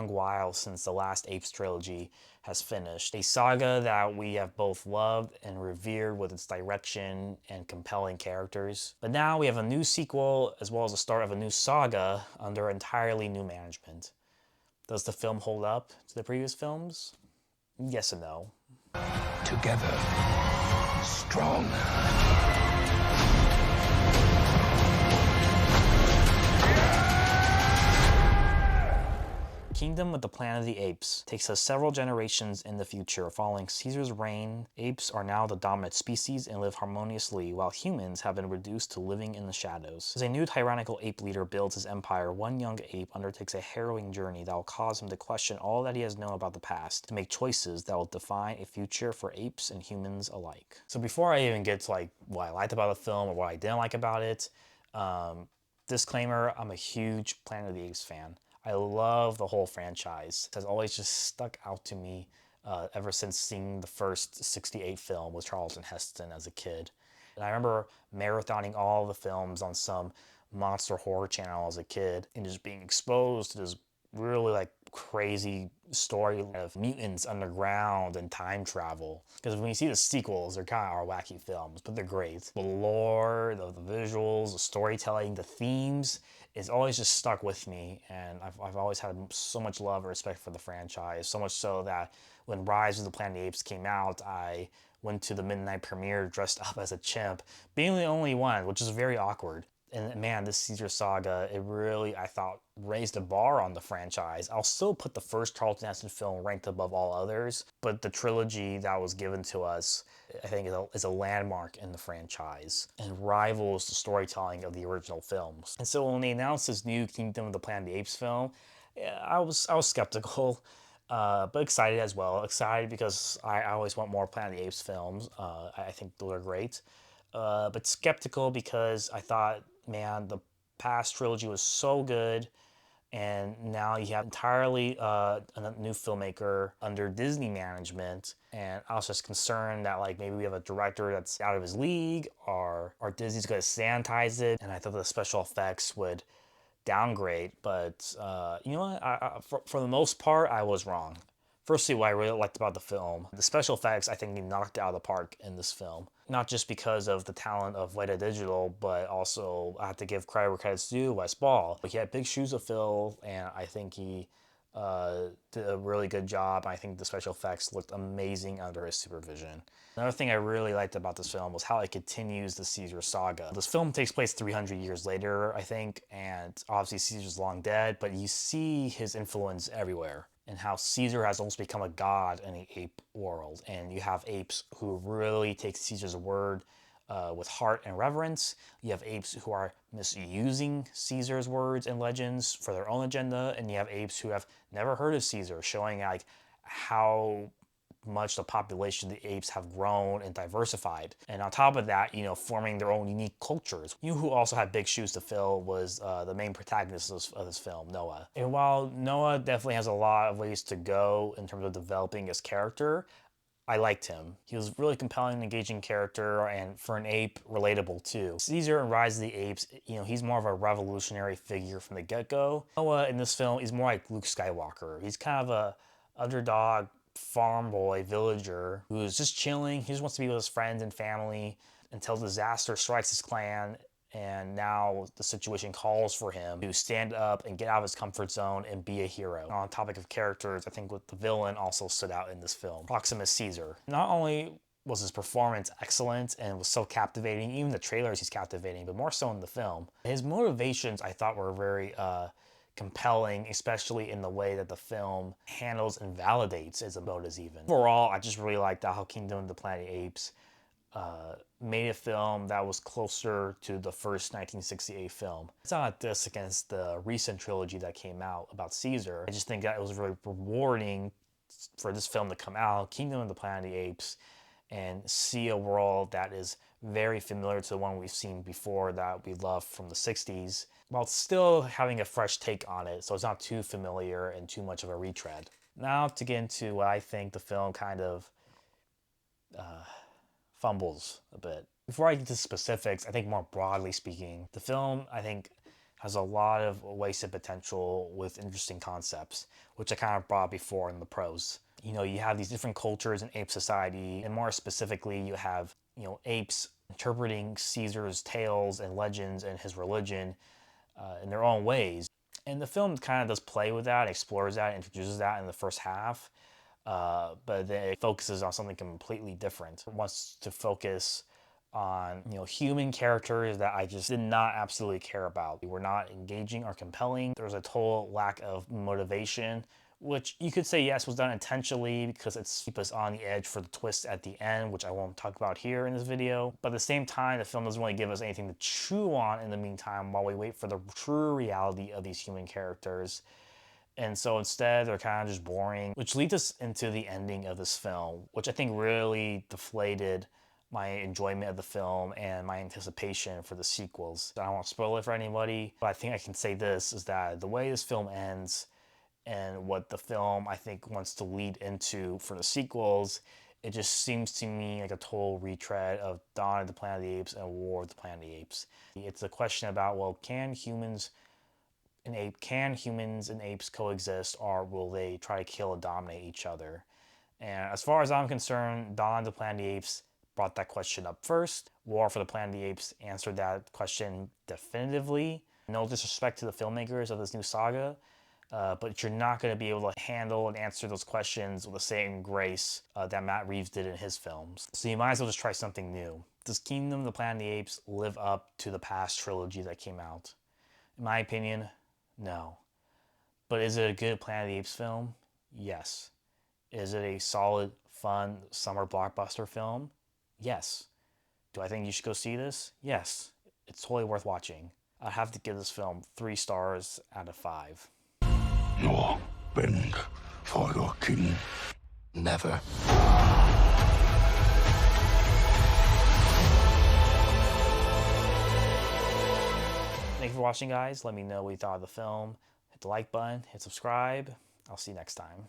long while since the last Apes trilogy has finished. A saga that we have both loved and revered with its direction and compelling characters. But now we have a new sequel as well as the start of a new saga under entirely new management. Does the film hold up to the previous films? Yes and no. Together, strong. Kingdom of the Planet of the Apes takes us several generations in the future. Following Caesar's reign, apes are now the dominant species and live harmoniously, while humans have been reduced to living in the shadows. As a new tyrannical ape leader builds his empire, one young ape undertakes a harrowing journey that will cause him to question all that he has known about the past, to make choices that will define a future for apes and humans alike. So before I even get to what I liked about the film or what I didn't like about it, disclaimer, I'm a huge Planet of the Apes fan. I love the whole franchise. It has always just stuck out to me ever since seeing the first 68 film with Charlton Heston as a kid. And I remember marathoning all the films on some monster horror channel as a kid and just being exposed to this really crazy story of mutants underground and time travel. Because when you see the sequels, they're kind of our wacky films, but they're great. The lore, the visuals, the storytelling, the themes, it's always just stuck with me, and I've always had so much love and respect for the franchise, so much so that when Rise of the Planet of the Apes came out, I went to the midnight premiere dressed up as a chimp, being the only one, which is very awkward. And man, this Caesar saga, it really, I thought, raised the bar on the franchise. I'll still put the first Charlton Heston film ranked above all others, but the trilogy that was given to us, I think, is a landmark in the franchise and rivals the storytelling of the original films. And so when they announced this new Kingdom of the Planet of the Apes film, I was skeptical, but excited as well. Excited because I always want more Planet of the Apes films. I think those are great. But skeptical because I thought, man, the past trilogy was so good, and now you have entirely a new filmmaker under Disney management, and I was just concerned that maybe we have a director that's out of his league, or Disney's going to sanitize it, and I thought the special effects would downgrade, but you know what, for the most part, I was wrong. Firstly, what I really liked about the film, the special effects I think they knocked out of the park in this film. Not just because of the talent of Weta Digital, but also I have to give credit where credit's due, Wes Ball. He had big shoes to fill, and I think he did a really good job. I think the special effects looked amazing under his supervision. Another thing I really liked about this film was how it continues the Caesar saga. This film takes place 300 years later, I think, and obviously Caesar's long dead, but you see his influence everywhere, and how Caesar has almost become a god in the ape world. And you have apes who really take Caesar's word with heart and reverence. You have apes who are misusing Caesar's words and legends for their own agenda, and you have apes who have never heard of Caesar, showing how much the population of the apes have grown and diversified. And on top of that, forming their own unique cultures. Who also had big shoes to fill was the main protagonist of this film, Noah. And while Noah definitely has a lot of ways to go in terms of developing his character, I liked him. He was a really compelling and engaging character, and for an ape, relatable too. Caesar in Rise of the Apes, he's more of a revolutionary figure from the get-go. Noah in this film is more like Luke Skywalker. He's kind of a underdog farm boy, villager, who's just chilling. He just wants to be with his friends and family until disaster strikes his clan, and now the situation calls for him to stand up and get out of his comfort zone and be a hero. On the topic of characters, I think what the villain also stood out in this film, Proximus Caesar. Not only was his performance excellent and was so captivating, even the trailers he's captivating, but more so in the film. His motivations I thought were very compelling, especially in the way that the film handles and validates his motives even. Overall, I just really liked how Kingdom of the Planet of the Apes made a film that was closer to the first 1968 film. It's not a diss against the recent trilogy that came out about Caesar. I just think that it was really rewarding for this film to come out, Kingdom of the Planet of the Apes, and see a world that is very familiar to the one we've seen before that we love from the 60s, while still having a fresh take on it, so it's not too familiar and too much of a retread. Now to get into what I think the film kind of fumbles a bit. Before I get to specifics, I think more broadly speaking, the film, I think, has a lot of wasted potential with interesting concepts, which I kind of brought before in the pros. You know, you have these different cultures in ape society, and more specifically, you have, you know, apes interpreting Caesar's tales and legends and his religion in their own ways. And the film kind of does play with that, explores that, introduces that in the first half, but then it focuses on something completely different. It wants to focus on, you know, human characters that I just did not absolutely care about. They were not engaging or compelling. There was a total lack of motivation, which you could say yes was done intentionally because it's keep us on the edge for the twist at the end, which I won't talk about here in this video. But at the same time, the film doesn't really give us anything to chew on in the meantime while we wait for the true reality of these human characters. And so instead, they're kind of just boring, which leads us into the ending of this film, which I think really deflated my enjoyment of the film and my anticipation for the sequels. I don't want to spoil it for anybody, but I think I can say this is that the way this film ends and what the film I think wants to lead into for the sequels, it just seems to me like a total retread of Dawn of the Planet of the Apes and War of the Planet of the Apes. It's a question about, well, can humans and apes coexist, or will they try to kill and dominate each other? And as far as I'm concerned, Dawn of the Planet of the Apes brought that question up first. War for the Planet of the Apes answered that question definitively. No disrespect to the filmmakers of this new saga, but you're not going to be able to handle and answer those questions with the same grace that Matt Reeves did in his films. So you might as well just try something new. Does Kingdom of the Planet of the Apes live up to the past trilogy that came out? In my opinion, no. But is it a good Planet of the Apes film? Yes. Is it a solid, fun summer blockbuster film? Yes. Do I think you should go see this? Yes. It's totally worth watching. I'd have to give this film 3 stars out of 5. Nor bend for your king. Never. Thank you for watching, guys. Let me know what you thought of the film. Hit the like button, hit subscribe. I'll see you next time.